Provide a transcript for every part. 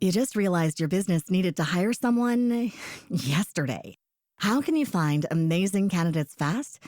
You just realized your business needed to hire someone yesterday. How can you find amazing candidates fast?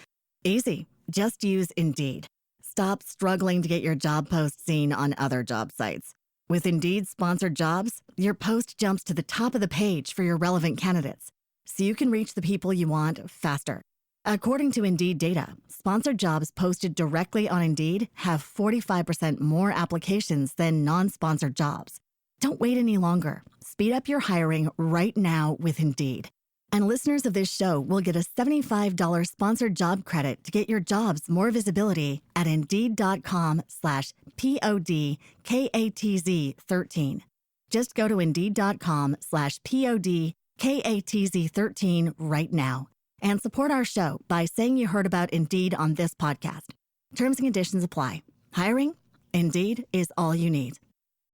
Easy. Just use Indeed. Stop struggling to get your job post seen on other job sites. With Indeed sponsored jobs, your post jumps to the top of the page for your relevant candidates, so you can reach the people you want faster. According to Indeed data, sponsored jobs posted directly on Indeed have 45% more applications than non-sponsored jobs. Don't wait any longer. Speed up your hiring right now with Indeed. And listeners of this show will get a $75 sponsored job credit to get your jobs more visibility at Indeed.com/PODKATZ13. Just go to Indeed.com/PODKATZ13 right now and support our show by saying you heard about Indeed on this podcast. Terms and conditions apply. Hiring? Indeed is all you need.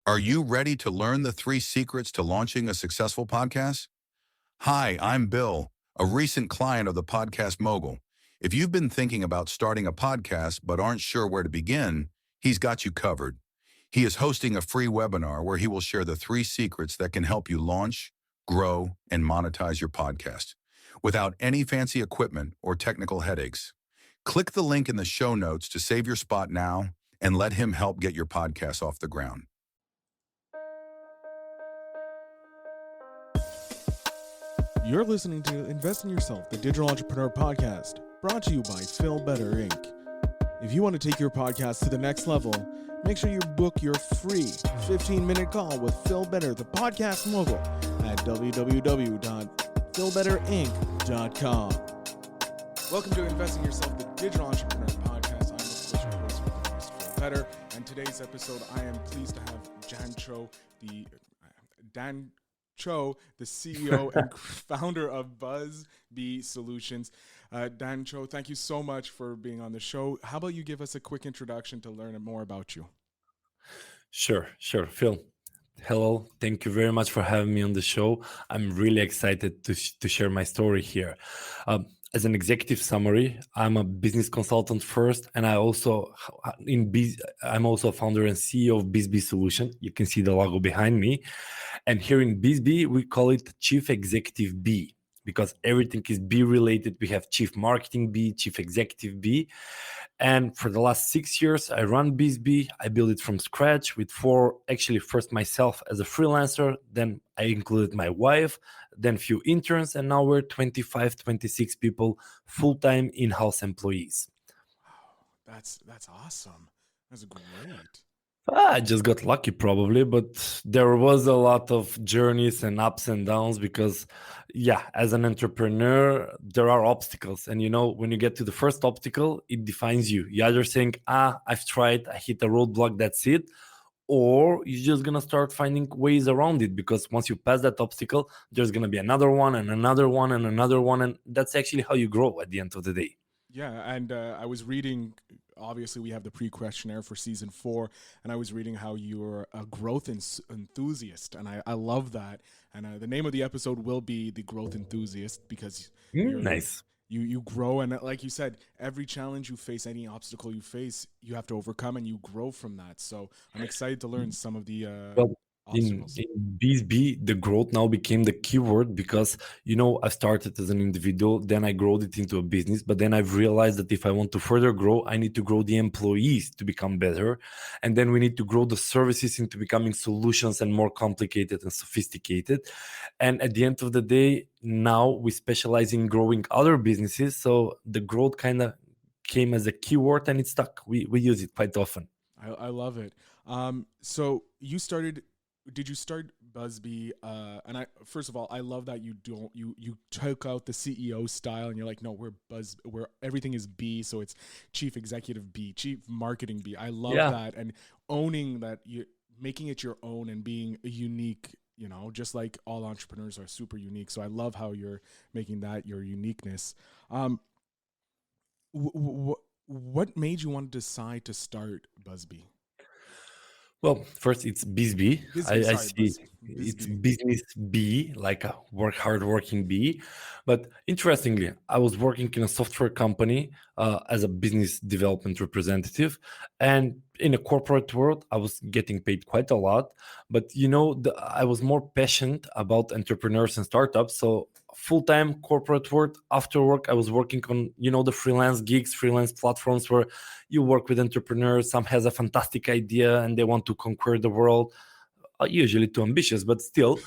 Are you ready to learn the 3 secrets to launching a successful podcast? Hi, I'm Bill, a recent client of the Podcast Mogul. If you've been thinking about starting a podcast but aren't sure where to begin, he's got you covered. He is hosting a free webinar where he will share the 3 secrets that can help you launch, grow, and monetize your podcast without any fancy equipment or technical headaches. Click the link in the show notes to save your spot now and let him help get your podcast off the ground. You're listening to Invest in Yourself, the Digital Entrepreneur Podcast, brought to you by Phil Better, Inc. If you want to take your podcast to the next level, make sure you book your free 15-minute call with Phil Better, the Podcast Mogul, at www.philbetterinc.com. Welcome to Invest in Yourself, the Digital Entrepreneur Podcast. I'm of course your host with the host, Phil Better, and today's episode, I am pleased to have Dancho, the CEO and founder of BizzBee Solutions. Dancho, thank you so much for being on the show. How about you give us a quick introduction to learn more about you? Sure. Phil, hello. Thank you very much for having me on the show. I'm really excited to share my story here. As an executive summary, I'm a business consultant first, and I'm also a founder and CEO of BizzBee Solution. You can see the logo behind me. And here in BizzBee, we call it Chief Executive B, because everything is B related. We have Chief Marketing B, Chief Executive B. And for the last 6 years, I run BizzBee. I built it from scratch with first myself as a freelancer. Then I included my wife, then a few interns, and now we're 25, 26 people, full-time in-house employees. Wow, that's awesome. That's great. I just got lucky probably, but there was a lot of journeys and ups and downs because, as an entrepreneur, there are obstacles. And, when you get to the first obstacle, it defines you. You either think, I've tried, I hit a roadblock, that's it. Or you're just going to start finding ways around it because once you pass that obstacle, there's going to be another one and another one and another one. And that's actually how you grow at the end of the day. Yeah, and I was reading, obviously we have the pre-questionnaire for season 4, and I was reading how you're a growth enthusiast, and I love that. And the name of the episode will be The Growth Enthusiast because you're nice. You grow, and like you said, every challenge you face, any obstacle you face, you have to overcome, and you grow from that. So I'm excited to learn some of the obstacles. In BizzBee, the growth now became the keyword because, I started as an individual, then I growed it into a business, but then I've realized that if I want to further grow, I need to grow the employees to become better. And then we need to grow the services into becoming solutions and more complicated and sophisticated. And at the end of the day, now we specialize in growing other businesses. So the growth kind of came as a keyword and it stuck. We use it quite often. I love it. So did you start BizzBee? And first of all, I love that you took out the CEO style and you're like, no, we're everything is B, so it's Chief Executive B, Chief Marketing B. I love that, and owning that, you making it your own and being unique. Just like all entrepreneurs are super unique. So I love how you're making that your uniqueness. What made you want to decide to start BizzBee? Well, first it's BizzBee. I see it's BizzBee. business B, like a hard working B. But interestingly, I was working in a software company as a business development representative, and in a corporate world, I was getting paid quite a lot. But I was more passionate about entrepreneurs and startups. So full-time corporate work, after work I was working on the freelance gigs, freelance platforms where you work with entrepreneurs. Some has a fantastic idea and they want to conquer the world, usually too ambitious, but still,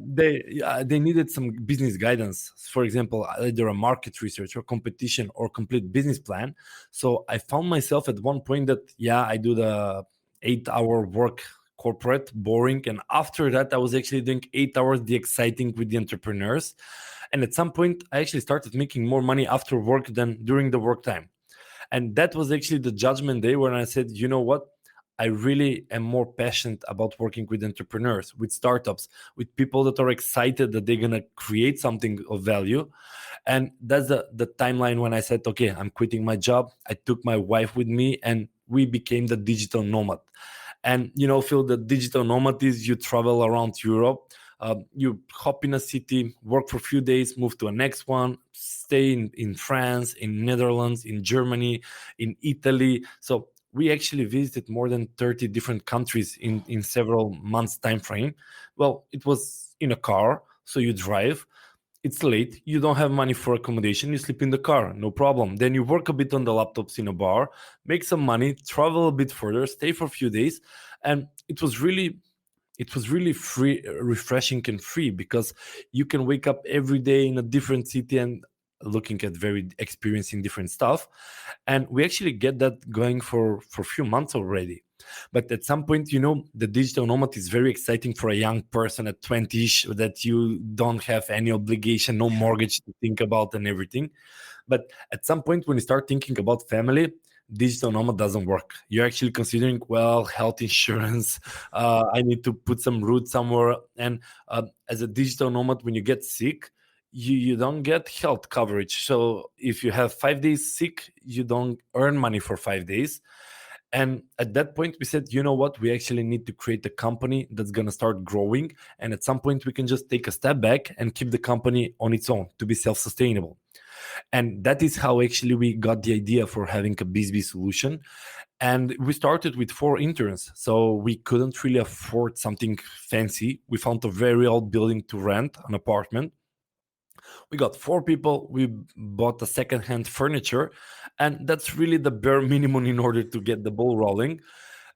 they needed some business guidance. For example, either a market research or competition or complete business plan. So I found myself at one point that I do the 8-hour work corporate, boring, and after that I was actually doing 8 hours the exciting with the entrepreneurs. And at some point I actually started making more money after work than during the work time. And that was actually the judgment day when I said, you know what? I really am more passionate about working with entrepreneurs, with startups, with people that are excited that they're going to create something of value. And that's the timeline when I said, okay, I'm quitting my job. I took my wife with me and we became the digital nomad. And Phil, the digital nomad is you travel around Europe. You hop in a city, work for a few days, move to a next one, stay in France, in Netherlands, in Germany, in Italy. So we actually visited more than 30 different countries in several months time frame. Well, it was in a car, so you drive. It's late, you don't have money for accommodation, you sleep in the car, no problem. Then you work a bit on the laptops in a bar, make some money, travel a bit further, stay for a few days. And it was really free, refreshing and free, because you can wake up every day in a different city and looking at very experiencing different stuff. And we actually get that going for a few months already. But at some point, the digital nomad is very exciting for a young person at 20ish, that you don't have any obligation, no mortgage to think about and everything. But at some point, when you start thinking about family, digital nomad doesn't work. You're actually considering, well, health insurance. I need to put some root somewhere. And as a digital nomad, when you get sick, you don't get health coverage. So if you have 5 days sick, you don't earn money for 5 days. And at that point, we said, you know what? We actually need to create a company that's going to start growing. And at some point, we can just take a step back and keep the company on its own to be self-sustainable. And that is how actually we got the idea for having a BizzBee solution. And we started with 4 interns. So we couldn't really afford something fancy. We found a very old building to rent, an apartment. We got 4 people. We bought a secondhand furniture. And that's really the bare minimum in order to get the ball rolling.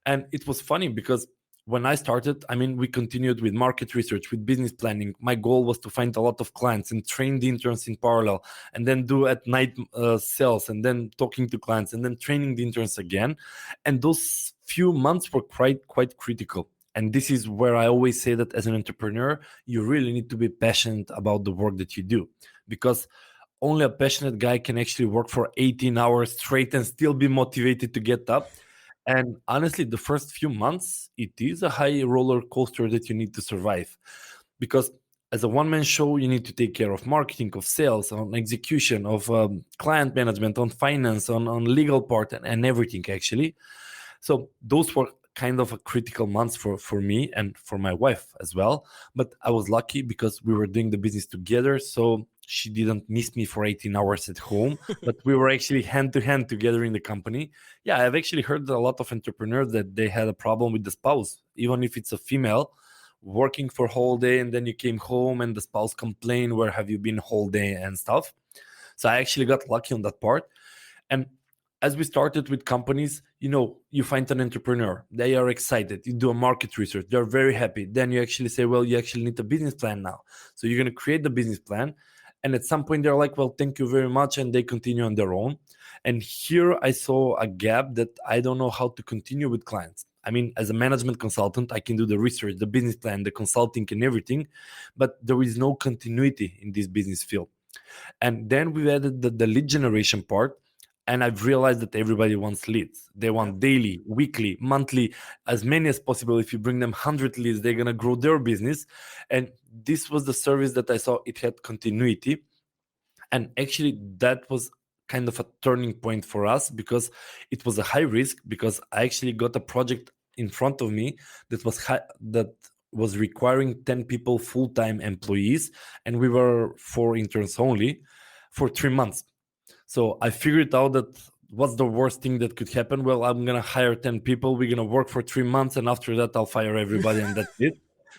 And it was funny because when I started, we continued with market research, with business planning. My goal was to find a lot of clients and train the interns in parallel, and then do at night sales, and then talking to clients, and then training the interns again. And those few months were quite critical. And this is where I always say that as an entrepreneur, you really need to be passionate about the work that you do, because only a passionate guy can actually work for 18 hours straight and still be motivated to get up. And honestly, the first few months, it is a high roller coaster that you need to survive. Because as a one man show, you need to take care of marketing, of sales, on execution, of client management, on finance, on legal part, and everything, actually. So those were kind of a critical months for me and for my wife as well. But I was lucky because we were doing the business together. So she didn't miss me for 18 hours at home, but we were actually hand to hand together in the company. Yeah, I've actually heard a lot of entrepreneurs that they had a problem with the spouse, even if it's a female working for whole day and then you came home and the spouse complained, where have you been whole day and stuff. So I actually got lucky on that part. And as we started with companies, you find an entrepreneur, they are excited, you do a market research, they're very happy. Then you actually say, well, you actually need a business plan now. So you're going to create the business plan. And at some point they're like, well, thank you very much. And they continue on their own. And here I saw a gap that I don't know how to continue with clients. As a management consultant, I can do the research, the business plan, the consulting and everything, but there is no continuity in this business field. And then we added the lead generation part. And I've realized that everybody wants leads. They want daily, weekly, monthly, as many as possible. If you bring them 100 leads, they're going to grow their business. And this was the service that I saw it had continuity. And actually, that was kind of a turning point for us, because it was a high risk, because I actually got a project in front of me that was that was requiring 10 people full-time employees, and we were 4 interns only for 3 months. So I figured out that what's the worst thing that could happen? Well, I'm going to hire 10 people. We're going to work for 3 months. And after that, I'll fire everybody. And that's it.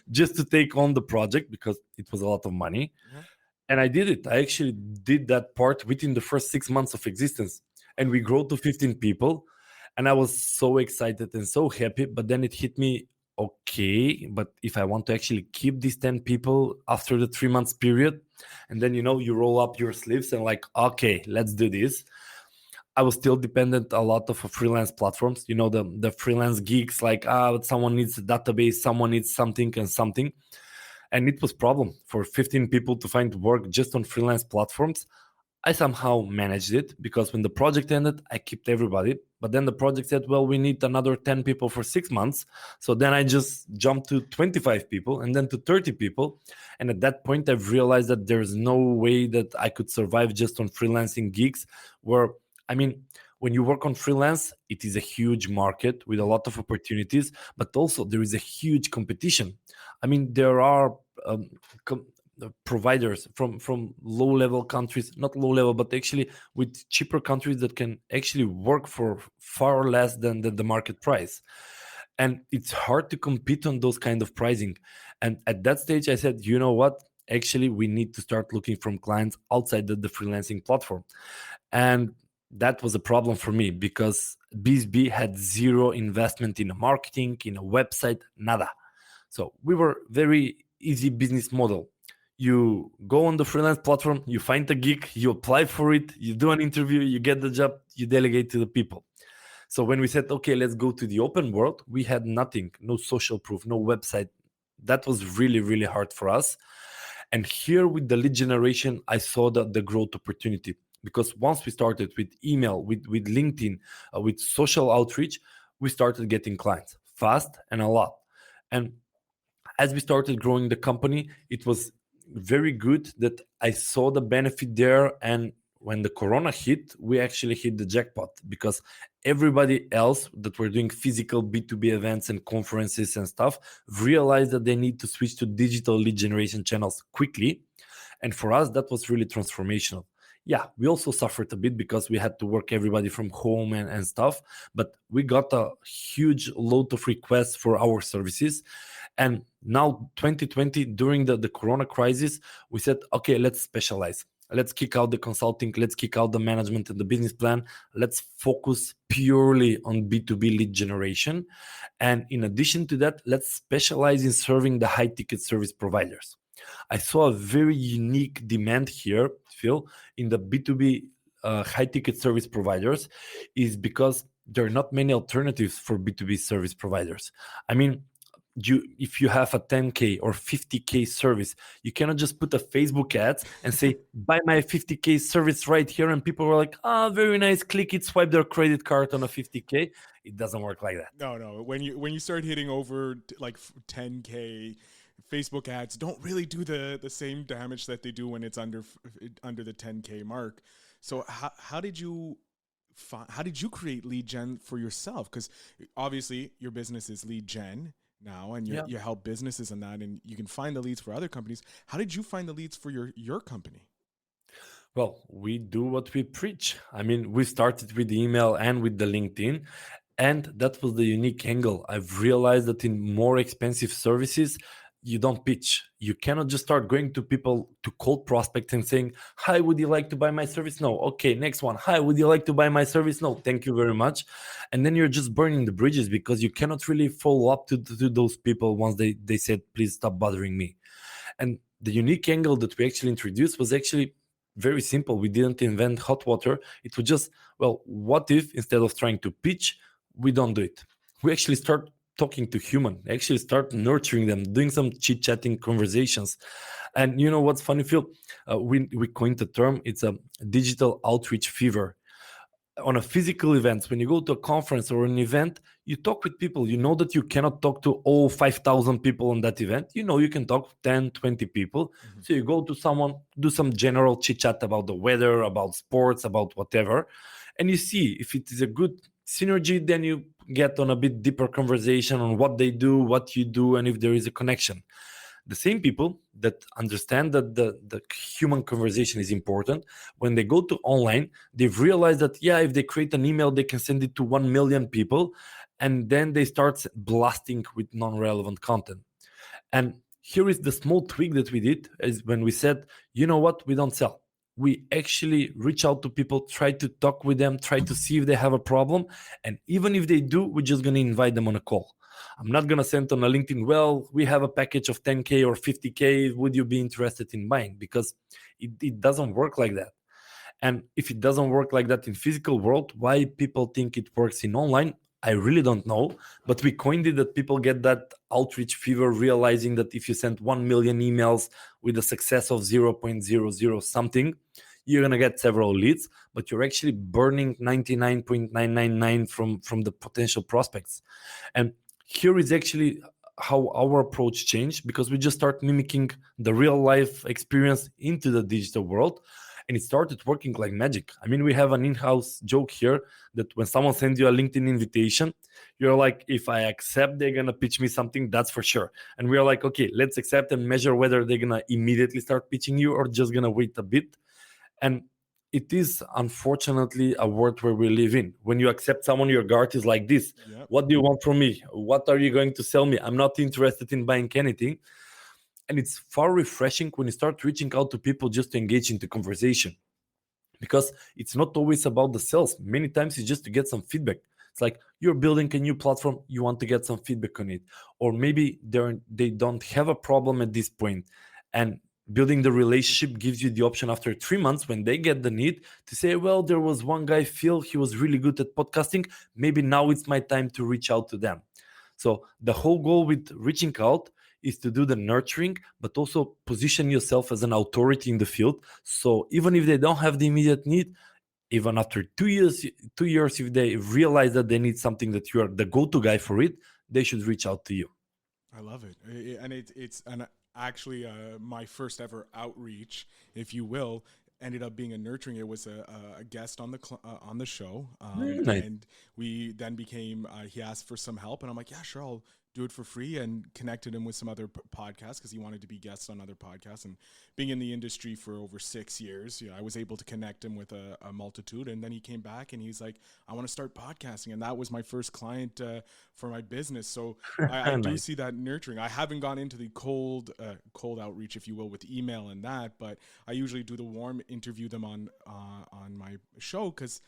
Just to take on the project because it was a lot of money. Yeah. And I did it. I actually did that part within the first 6 months of existence. And we grew to 15 people. And I was so excited and so happy. But then it hit me, okay, but if I want to actually keep these 10 people after the 3 months period, and then, you roll up your sleeves and like, okay, let's do this. I was still dependent a lot of freelance platforms, the freelance geeks, like, someone needs a database, someone needs something and something. And it was problem for 15 people to find work just on freelance platforms. I somehow managed it because when the project ended, I kept everybody. But then the project said, well, we need another 10 people for 6 months. So then I just jumped to 25 people and then to 30 people. And at that point, I've realized that there's no way that I could survive just on freelancing gigs where, when you work on freelance, it is a huge market with a lot of opportunities, but also there is a huge competition. There are providers from low level countries, not low level, but actually with cheaper countries that can actually work for far less than the market price. And it's hard to compete on those kind of pricing. And at that stage, I said, you know what? Actually, we need to start looking from clients outside the freelancing platform. And that was a problem for me because BizzBee had zero investment in a marketing, in a website, nada. So we were very easy business model. You go on the freelance platform, you find a gig, you apply for it, you do an interview, you get the job, you delegate to the people. So when we said, okay, let's go to the open world, we had nothing, no social proof, no website. That was really, really hard for us. And here with the lead generation, I saw the growth opportunity. Because once we started with email, with LinkedIn, with social outreach, we started getting clients fast and a lot. And as we started growing the company, it was very good that I saw the benefit there. And when the corona hit, we actually hit the jackpot because everybody else that were doing physical B2B events and conferences and stuff realized that they need to switch to digital lead generation channels quickly. And for us, that was really transformational. Yeah, we also suffered a bit because we had to work everybody from home and stuff, but we got a huge load of requests for our services. And now 2020, during the Corona crisis, we said, okay, let's specialize. Let's kick out the consulting. Let's kick out the management and the business plan. Let's focus purely on B2B lead generation. And in addition to that, let's specialize in serving the high ticket service providers. I saw a very unique demand here, Phil, in the B2B high ticket service providers is because there are not many alternatives for B2B service providers. If you have a 10K or 50K service, you cannot just put a Facebook ads and say, buy my 50K service right here. And people were like, very nice, click it, swipe their credit card on a 50K. It doesn't work like that. No. When you start hitting over like 10K, Facebook ads don't really do the same damage that they do when it's under the 10K mark. So how did you create lead gen for yourself? Because obviously your business is lead gen now, and you help businesses in that, and you can find the leads for other companies. How did you find the leads for your company? Well, we do what we preach. We started with the email and with the LinkedIn, and that was the unique angle. I've realized that in more expensive services, you don't pitch. You cannot just start going to people to cold prospect and saying, hi, would you like to buy my service? No. Okay, next one. Hi, would you like to buy my service? No, thank you very much. And then you're just burning the bridges because you cannot really follow up to those people once they said, please stop bothering me. And the unique angle that we actually introduced was actually very simple. We didn't invent hot water. It was just, well, what if instead of trying to pitch, we don't do it? We actually start talking to human, actually start nurturing them, doing some chit-chatting conversations. And you know what's funny, Phil? We coined the term, it's a digital outreach fever. On a physical event, when you go to a conference or an event, you talk with people. You know that you cannot talk to all 5,000 people on that event. You can talk 10, 20 people. Mm-hmm. So you go to someone, do some general chit-chat about the weather, about sports, about whatever. And you see if it is a good synergy, then you get on a bit deeper conversation on what they do, what you do, and if there is a connection. The same people that understand that the human conversation is important, when they go to online, they've realized that, yeah, if they create an email, they can send it to 1 million people, and then they start blasting with non-relevant content. And here is the small tweak that we did, is when we said, you know what, we don't sell. We actually reach out to people, try to talk with them, try to see if they have a problem. And even if they do, we're just going to invite them on a call. I'm not going to send on a LinkedIn, well, we have a package of 10K or 50K. Would you be interested in buying? Because it doesn't work like that. And if it doesn't work like that in physical world, why people think it works in online, I really don't know. But we coined it that people get that outreach fever, realizing that if you send 1 million emails with a success of 0.00 something, you're going to get several leads, but you're actually burning 99.999 from the potential prospects. And here is actually how our approach changed, because we just start mimicking the real life experience into the digital world. And it started working like magic. I mean, we have an in-house joke here that when someone sends you a LinkedIn invitation, you're like, if I accept, they're going to pitch me something, that's for sure. And we are like, okay, let's accept and measure whether they're going to immediately start pitching you or just going to wait a bit. And it is unfortunately a world where we live in. When you accept someone, your guard is like this. Yep. What do you want from me? What are you going to sell me? I'm not interested in buying anything. And it's far refreshing when you start reaching out to people just to engage into conversation, because it's not always about the sales. Many times it's just to get some feedback. It's like you're building a new platform, you want to get some feedback on it, or maybe they don't have a problem at this point, and building the relationship gives you the option after 3 months when they get the need to say, well, there was one guy, Phil, he was really good at podcasting, maybe now it's my time to reach out to them. So the whole goal with reaching out is to do the nurturing, but also position yourself as an authority in the field. So even if they don't have the immediate need, even after 2 years, if they realize that they need something, that you are the go-to guy for it, they should reach out to you. I love it. And it's actually my first ever outreach, if you will, ended up being a nurturing. It was a guest on the show, nice. And we then became. He asked for some help, and I'm like, yeah, sure, I'll do it for free, and connected him with some other podcasts because he wanted to be guests on other podcasts. And being in the industry for over 6 years, I was able to connect him with a multitude. And then he came back and he's like, I want to start podcasting. And that was my first client for my business. So I do see that nurturing. I haven't gone into the cold outreach, if you will, with email and that, but I usually do the warm, interview them on my show, because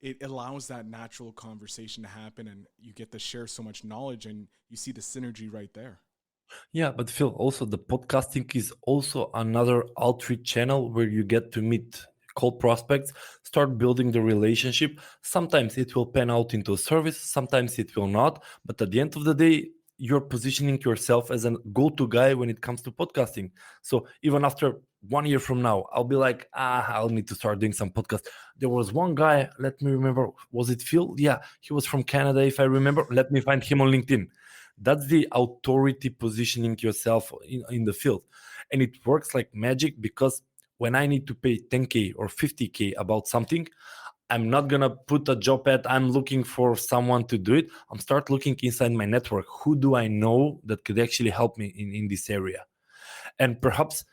it allows that natural conversation to happen, and you get to share so much knowledge, and you see the synergy right there. Yeah, but Phil, also the podcasting is also another outreach channel where you get to meet cold prospects, start building the relationship. Sometimes it will pan out into a service, sometimes it will not. But at the end of the day, you're positioning yourself as a go-to guy when it comes to podcasting. So even after 1 year from now, I'll be like, I'll need to start doing some podcast. There was one guy, let me remember, was it Phil? Yeah, he was from Canada, if I remember. Let me find him on LinkedIn. That's the authority positioning yourself in the field. And it works like magic, because when I need to pay 10K or 50K about something, I'm not going to put a job ad. I'm looking for someone to do it. I'm start looking inside my network. Who do I know that could actually help me in this area? And perhaps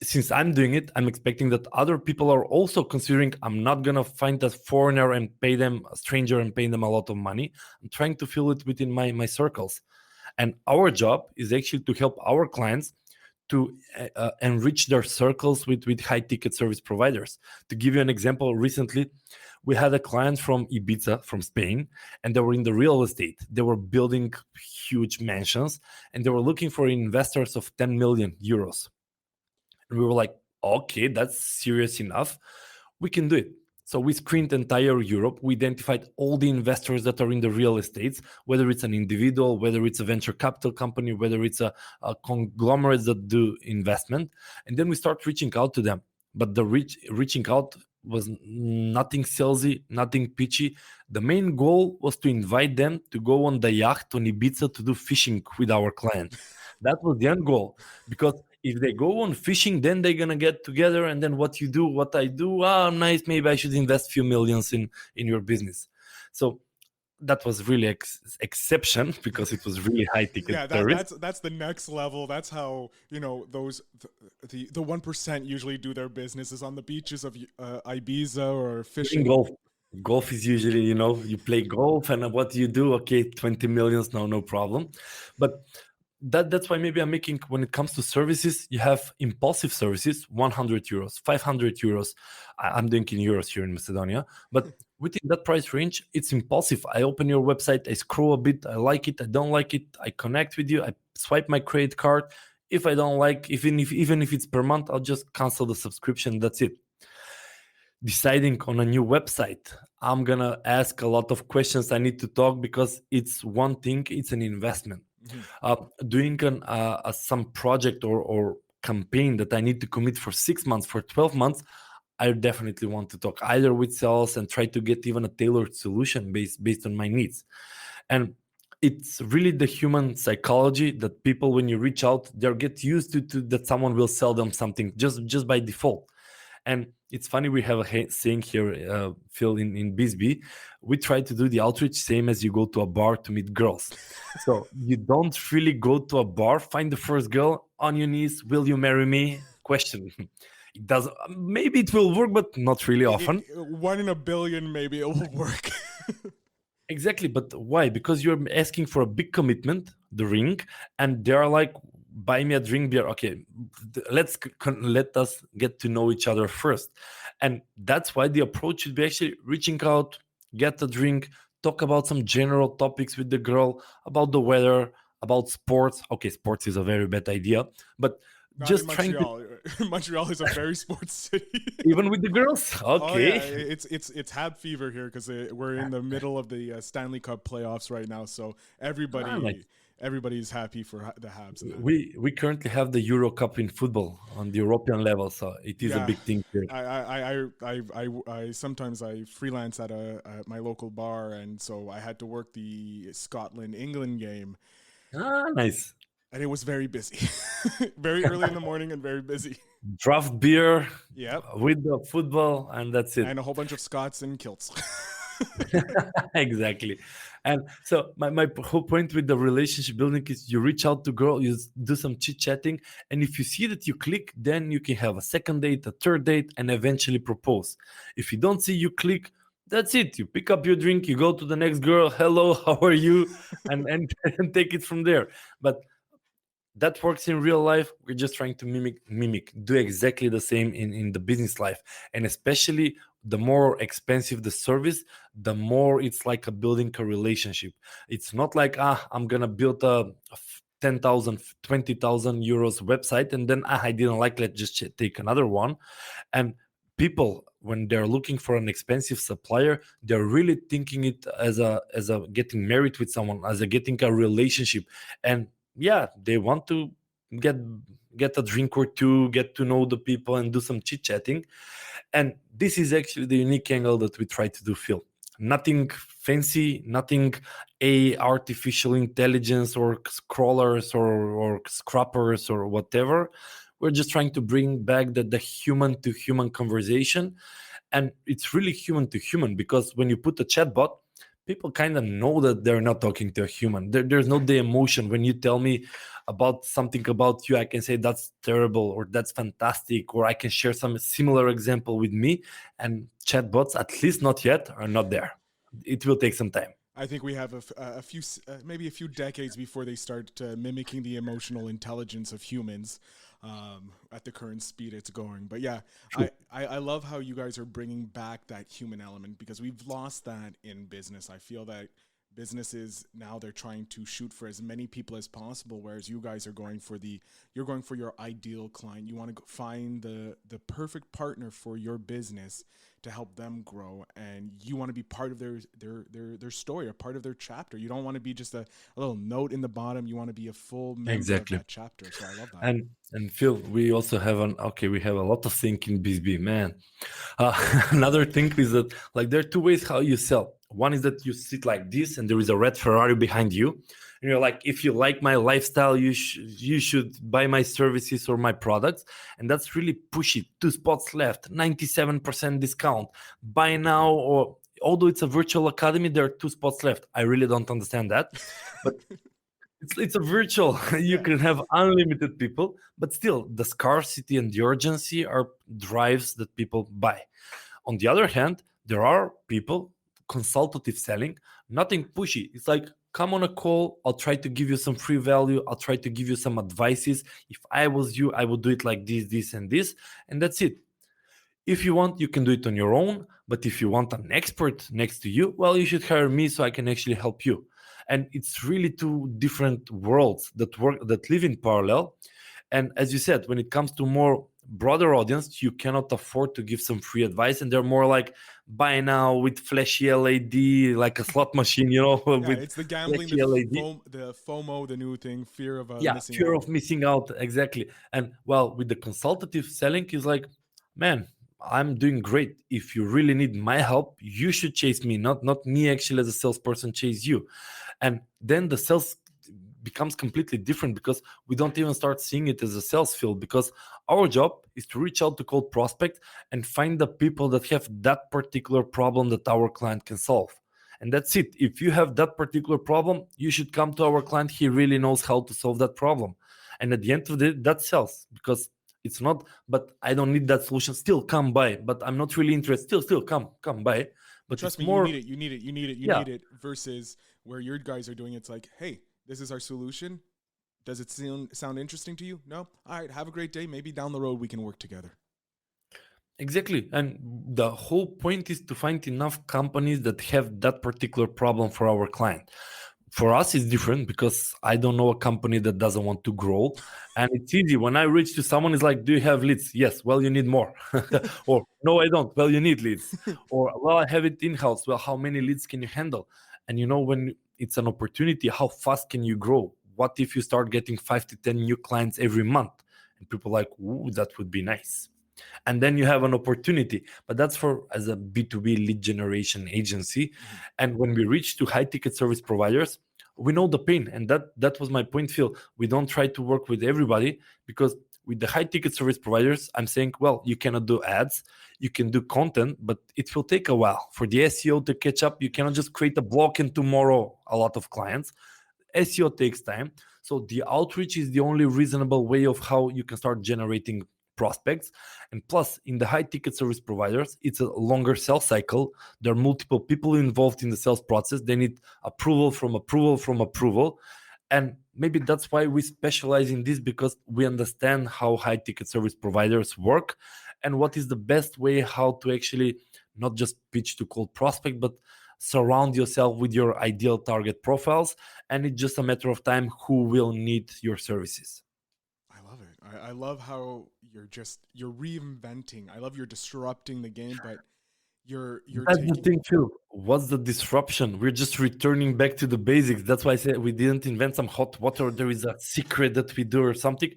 since I'm doing it, I'm expecting that other people are also considering. I'm not going to find a foreigner and pay them, a stranger, and pay them a lot of money. I'm trying to fill it within my circles. And our job is actually to help our clients to enrich their circles with high ticket service providers. To give you an example, recently we had a client from Ibiza, from Spain, and they were in the real estate. They were building huge mansions, and they were looking for investors of 10 million euros. And we were like, okay, that's serious enough. We can do it. So we screened entire Europe. We identified all the investors that are in the real estates, whether it's an individual, whether it's a venture capital company, whether it's a conglomerate that do investment. And then we start reaching out to them. But the reaching out was nothing salesy, nothing pitchy. The main goal was to invite them to go on the yacht on Ibiza to do fishing with our client. That was the end goal, because if they go on fishing, then they're going to get together, and then what you do, what I do, nice, maybe I should invest a few millions in your business. So that was really exception because it was really high ticket Yeah, service. that's the next level. That's how, you know, those the 1% usually do their businesses on the beaches of Ibiza or Playing fishing. golf is usually, you know, you play golf and what do you do? Okay, 20 millions, no problem. But that's why maybe I'm making, when it comes to services, you have impulsive services, 100 euros, 500 euros. I'm doing in euros here in Macedonia, but within that price range, it's impulsive. I open your website, I scroll a bit, I like it, I don't like it, I connect with you, I swipe my credit card. If I don't like, even if it's per month, I'll just cancel the subscription. That's it. Deciding on a new website, I'm gonna ask a lot of questions. I need to talk because it's one thing, it's an investment. Doing some project or campaign that I need to commit for 6 months, for 12 months, I definitely want to talk either with sales and try to get even a tailored solution based on my needs. And it's really the human psychology that people, when you reach out, they'll get used to that someone will sell them something just by default. And it's funny, we have a saying here, Phil, in BizzBee, we try to do the outreach same as you go to a bar to meet girls. So you don't really go to a bar, find the first girl on your knees, will you marry me? Question. It does, maybe it will work, but not really often. 1 in a billion, maybe it will work. Exactly, but why? Because you're asking for a big commitment, the ring, and they're like, buy me a drink, beer. Okay, let us get to know each other first. And that's why the approach should be actually reaching out, get a drink, talk about some general topics with the girl, about the weather, about sports. Okay, sports is a very bad idea, but Not just in trying to, Montreal. Montreal is a very sports city. even with the girls. Okay. Oh yeah, it's Hab fever here because we're in the middle of the Stanley Cup playoffs right now. So Nice. everybody's happy for the Habs. And that. We currently have the Euro Cup in football on the European level, so it is a Yeah, big thing here. I sometimes I freelance at my local bar, and so I had to work the Scotland England game, Nice. and it was very busy, very early in the morning and very busy. Draft beer Yep, with the football, and that's it. and a whole bunch of Scots in kilts. Exactly. And so my whole point with the relationship building is you reach out to girl, you do some chit chatting, and if you see that you click, then you can have a second date, a third date, and eventually propose. If you don't see you click, that's it. You pick up your drink, you go to the next girl, hello, how are you, and and take it from there. But that works in real life. We're just trying to mimic, do exactly the same in the business life. And especially the more expensive the service, the more it's like a building a relationship. It's not like, I'm gonna build a 10,000, 20,000 euros website and then I didn't like, let's just take another one. And people, when they're looking for an expensive supplier, they're really thinking it as a getting married with someone, as a getting a relationship. And yeah, they want to get a drink or two, get to know the people and do some chit chatting. And this is actually the unique angle that we try to do, Phil. Nothing fancy, nothing artificial intelligence or scrollers or scrappers or whatever. We're just trying to bring back the human to human conversation. And it's really human to human, because when you put a chatbot, people kind of know that they're not talking to a human. There's no the emotion. When you tell me about something about you, I can say that's terrible or that's fantastic, or I can share some similar example with me. And chatbots, at least not yet, are not there. It will take some time. I think we have a few, maybe a few decades before they start mimicking the emotional intelligence of humans at the current speed it's going. But yeah, I love how you guys are bringing back that human element, because we've lost that in business. I feel that businesses now, they're trying to shoot for as many people as possible, whereas you guys are going for your ideal client. You want to find the perfect partner for your business to help them grow, and you want to be part of their story, or part of their chapter. You don't want to be just a little note in the bottom. You want to be a full member of that chapter. So I love that. And Phil, we also have we have a lot of things in BizzBee, man. Another thing is that, like, there are two ways how you sell. One is that you sit like this and there is a red Ferrari behind you, and you're like, if you like my lifestyle, you should buy my services or my products. And that's really pushy. 2 spots left, 97% discount, buy now, or although it's a virtual academy, there are 2 spots left. I really don't understand that. But it's a virtual. You Yeah. can have unlimited people, but still the scarcity and the urgency are drives that people buy. On the other hand, there are people consultative selling, nothing pushy. It's like, come on a call, I'll try to give you some free value, I'll try to give you some advices. If I was you, I would do it like this, and this, and that's it. If you want, you can do it on your own. But if you want an expert next to you, well, you should hire me so I can actually help you. And it's really 2 different worlds that live in parallel. And as you said, when it comes to more broader audience, you cannot afford to give some free advice. And they're more like, buy now with flashy LED, like a slot machine, Yeah, with it's the gambling, flashy LED. the FOMO, the new thing, fear of Yeah, missing fear out. of missing out, exactly. And well, with the consultative selling is like, man, I'm doing great. If you really need my help, you should chase me, not me actually as a salesperson chase you. And then the sales becomes completely different because we don't even start seeing it as a sales field, because our job is to reach out to cold prospect and find the people that have that particular problem that our client can solve. And that's it. If you have that particular problem, you should come to our client. He really knows how to solve that problem. And at the end of the day, that sells, because it's not, but I don't need that solution. Still come by, but I'm not really interested. Still come by. But Trust it's me, you more, need it. You need it. You need it. You yeah, need it. Versus where your guys are doing it's like, hey, this is our solution. Does it sound interesting to you? No? All right, have a great day. Maybe down the road we can work together. exactly. And the whole point is to find enough companies that have that particular problem for our client. For us, it's different because I don't know a company that doesn't want to grow. And it's easy. When I reach to someone, it's like, do you have leads? Yes. Well, you need more. Or, no, I don't. Well, you need leads. Or, well, I have it in-house. Well, how many leads can you handle? And when it's an opportunity, how fast can you grow? What if you start getting 5 to 10 new clients every month? And people are like, ooh, that would be nice. And then you have an opportunity, but that's for as a B2B lead generation agency. And when we reach to high ticket service providers, we know the pain. And that was my point, Phil. We don't try to work with everybody, because with the high ticket service providers, I'm saying, well, you cannot do ads, you can do content, but it will take a while for the SEO to catch up. You cannot just create a blog and tomorrow a lot of clients. SEO takes time. So the outreach is the only reasonable way of how you can start generating prospects. And plus, in the high ticket service providers, it's a longer sales cycle. There are multiple people involved in the sales process. They need approval from approval from approval. And maybe that's why we specialize in this, because we understand how high ticket service providers work and what is the best way how to actually not just pitch to cold prospect, but surround yourself with your ideal target profiles. And it's just a matter of time who will need your services. I love it. I love how you're reinventing. I love you're disrupting the game, but you're That's the taking. thing, Phil. What's the disruption? We're just returning back to the basics. That's why I said we didn't invent some hot water. There is a secret that we do or something.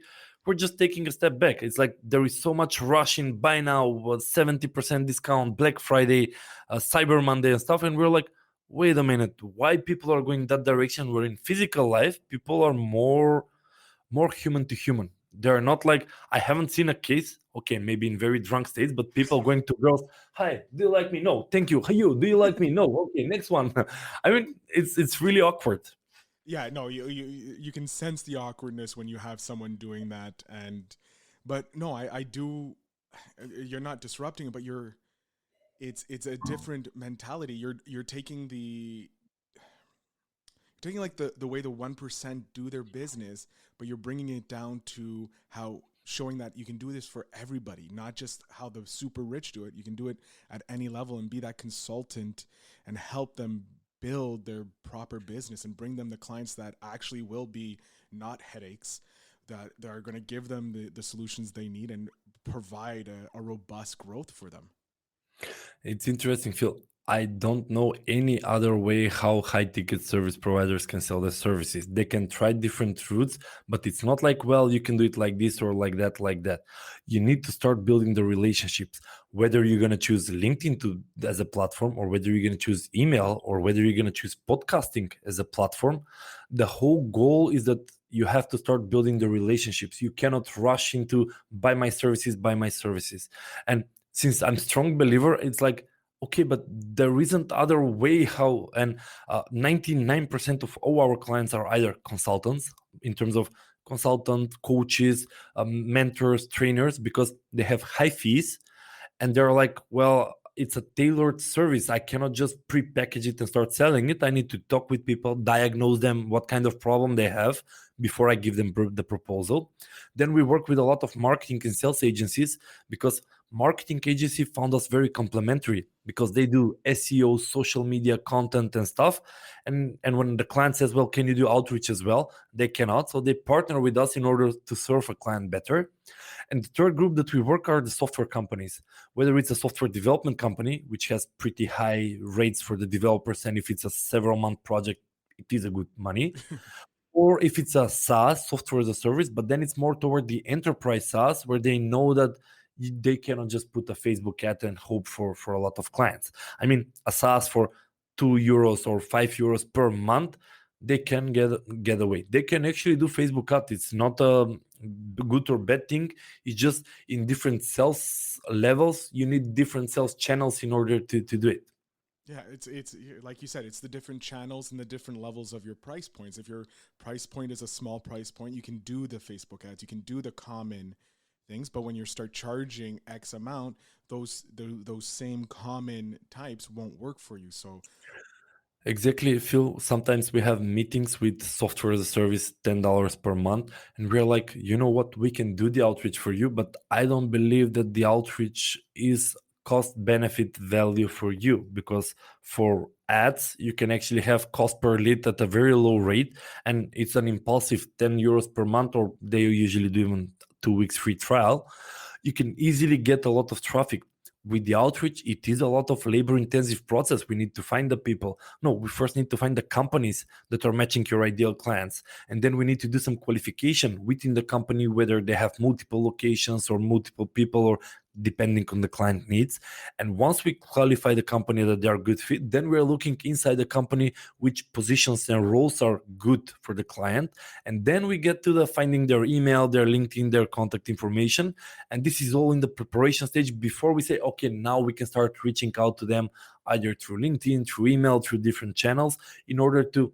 We're just taking a step back. It's like there is so much rush in buy now, 70% discount, Black Friday, Cyber Monday and stuff. And we're like, wait a minute, why people are going that direction? Where in physical life, people are more human to human. They're not like, I haven't seen a case, okay, maybe in very drunk states, but people going to girls, hi, do you like me? No, thank you. Hey, you, do you like me? No, okay, next one. I mean, it's really awkward. Yeah, no, you can sense the awkwardness when you have someone doing that, but no, I do. You're not disrupting it, but it's a different mentality. You're taking like the way the 1% do their business, but you're bringing it down to how showing that you can do this for everybody, not just how the super rich do it. You can do it at any level and be that consultant and help them build their proper business and bring them the clients that actually will be not headaches, that are going to give them the solutions they need and provide a robust growth for them. It's interesting, Phil. I don't know any other way how high ticket service providers can sell their services. They can try different routes, but it's not like, well, you can do it like this or like that, like that. You need to start building the relationships, whether you're going to choose LinkedIn as a platform, or whether you're going to choose email, or whether you're going to choose podcasting as a platform. The whole goal is that you have to start building the relationships. You cannot rush into buy my services. And since I'm a strong believer, it's like, Okay, but there isn't other way how, and 99% of all our clients are either consultants, in terms of consultant, coaches, mentors, trainers, because they have high fees, and they're like, well, it's a tailored service. I cannot just pre-package it and start selling it. I need to talk with people, diagnose them what kind of problem they have before I give them the proposal. Then we work with a lot of marketing and sales agencies, because marketing agency found us very complementary, because they do SEO, social media content and stuff. And when the client says, well, can you do outreach as well? They cannot. So they partner with us in order to serve a client better. And the third group that we work are the software companies, whether it's a software development company, which has pretty high rates for the developers. And if it's a several month project, it is a good money. Or if it's a SaaS, software as a service, but then it's more toward the enterprise SaaS, where they know that they cannot just put a Facebook ad and hope for a lot of clients. I mean, a SaaS for €2 or €5 per month, they can get away. They can actually do Facebook ad. It's not a good or bad thing. It's just in different sales levels, you need different sales channels in order to do it. Yeah, it's like you said, it's the different channels and the different levels of your price points. If your price point is a small price point, you can do the Facebook ads, you can do the common things. But when you start charging X amount, those same common types won't work for you. So Exactly, Phil. Sometimes we have meetings with software as a service, $10 per month, and we're like, you know what, we can do the outreach for you, but I don't believe that the outreach is cost benefit value for you, because for ads, you can actually have cost per lead at a very low rate, and it's an impulsive €10 per month, or they usually do even 2 weeks free trial. You can easily get a lot of traffic. With the outreach, it is a lot of labor intensive process. We need to find the people. No, we first need to find the companies that are matching your ideal clients, and then we need to do some qualification within the company, whether they have multiple locations or multiple people, or depending on the client needs. And once we qualify the company that they are good fit, then we're looking inside the company which positions and roles are good for the client. And then we get to the finding their email, their LinkedIn, their contact information. And this is all in the preparation stage before we say, okay, now we can start reaching out to them either through LinkedIn, through email, through different channels, in order to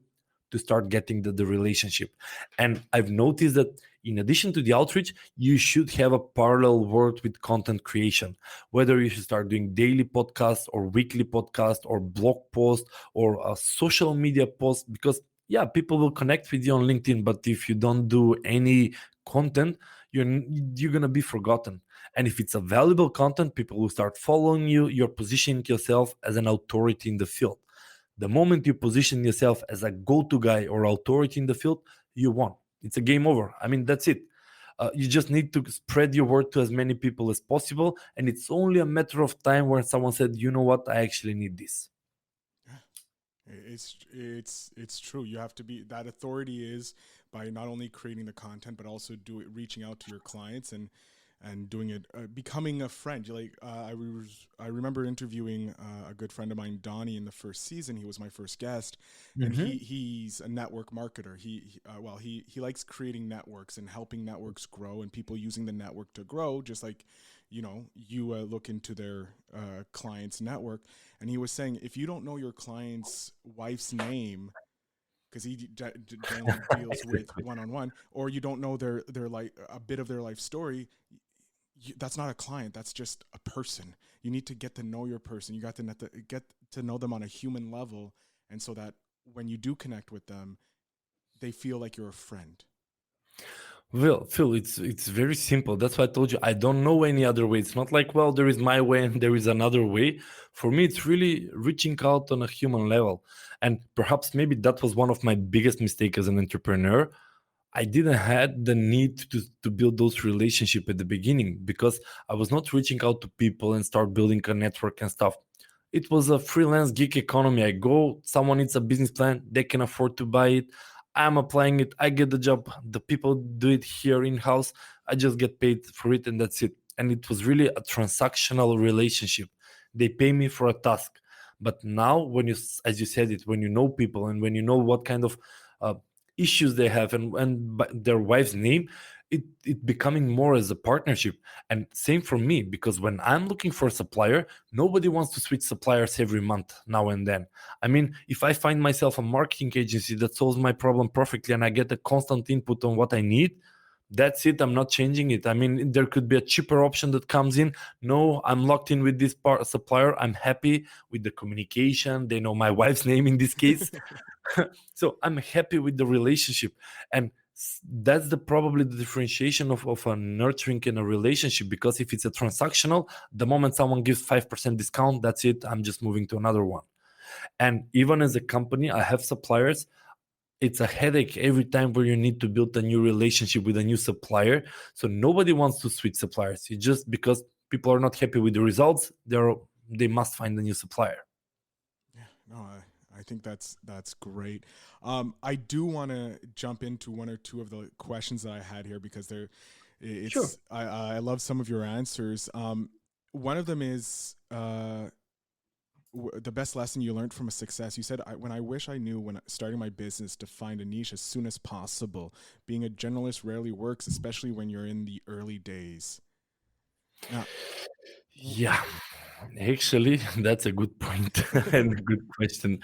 start getting the relationship. And I've noticed that in addition to the outreach, you should have a parallel work with content creation, whether you should start doing daily podcasts or weekly podcast or blog post or a social media post, because yeah, people will connect with you on LinkedIn, but if you don't do any content, you're gonna be forgotten. And if it's a valuable content, people will start following you. You're positioning yourself as an authority in the field. The moment you position yourself as a go-to guy or authority in the field, you won. It's a game over. I mean, that's it. You just need to spread your word to as many people as possible, and it's only a matter of time where someone said, you know what, I actually need this. it's true. You have to be, that authority is by not only creating the content, but also reaching out to your clients and doing it, becoming a friend. I remember interviewing a good friend of mine, Donnie, in the first season. He was my first guest, and he's a network marketer. He likes creating networks and helping networks grow, and people using the network to grow, just like you look into their client's network. And he was saying, if you don't know your client's wife's name, because he generally deals with Exactly. one-on-one, or you don't know their like a bit of their life story, that's not a client. That's just a person. You need to get to know your person. You got to get to know them on a human level, and so that when you do connect with them, they feel like you're a friend. Well, Phil, it's very simple. That's why I told you I don't know any other way. It's not like, well, there is my way and there is another way. For me, it's really reaching out on a human level. And perhaps maybe that was one of my biggest mistakes as an entrepreneur. I didn't had the need to build those relationships at the beginning, because I was not reaching out to people and start building a network and stuff. It was a freelance gig economy. I go, someone needs a business plan, they can afford to buy it. I'm applying it, I get the job. The people do it here in house. I just get paid for it, and that's it. And it was really a transactional relationship. They pay me for a task. But now, when as you said it, when you know people and when you know what kind of uh, issues they have and their wife's name, it becoming more as a partnership. And same for me, because when I'm looking for a supplier, nobody wants to switch suppliers every month now and then. I mean, if I find myself a marketing agency that solves my problem perfectly and I get a constant input on what I need, that's it. I'm not changing it. I mean, there could be a cheaper option that comes in. No, I'm locked in with this supplier. I'm happy with the communication. They know my wife's name in this case. So I'm happy with the relationship. And that's probably the differentiation of a nurturing in a relationship. Because if it's a transactional, the moment someone gives 5% discount, that's it. I'm just moving to another one. And even as a company, I have suppliers. It's a headache every time where you need to build a new relationship with a new supplier. So nobody wants to switch suppliers. It's just because people are not happy with the results, they must find a new supplier. Yeah, no, I think that's great. I do want to jump into one or two of the questions that I had here because Sure. I love some of your answers. One of them is the best lesson you learned from a success. You said, when I wish I knew when starting my business to find a niche as soon as possible. Being a generalist rarely works, especially when you're in the early days. Now, Yeah, actually, that's a good point and a good question.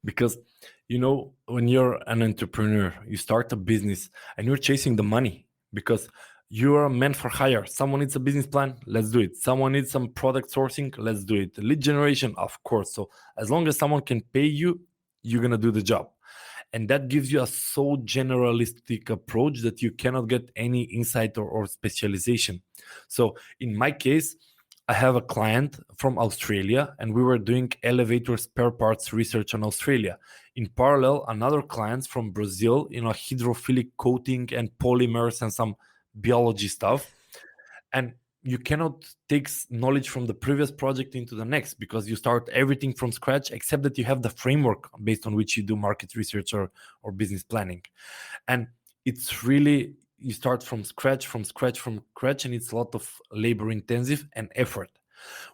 Because, when you're an entrepreneur, you start a business and you're chasing the money because you are meant for hire. Someone needs a business plan, let's do it. Someone needs some product sourcing, let's do it. Lead generation, of course. So, as long as someone can pay you, you're going to do the job. And that gives you a so generalistic approach that you cannot get any insight or specialization. So, in my case, I have a client from Australia and we were doing elevator spare parts research on Australia. In parallel, another client from Brazil, hydrophilic coating and polymers and some biology stuff. And you cannot take knowledge from the previous project into the next because you start everything from scratch, except that you have the framework based on which you do market research or business planning. And it's really, you start from scratch, and it's a lot of labor intensive and effort.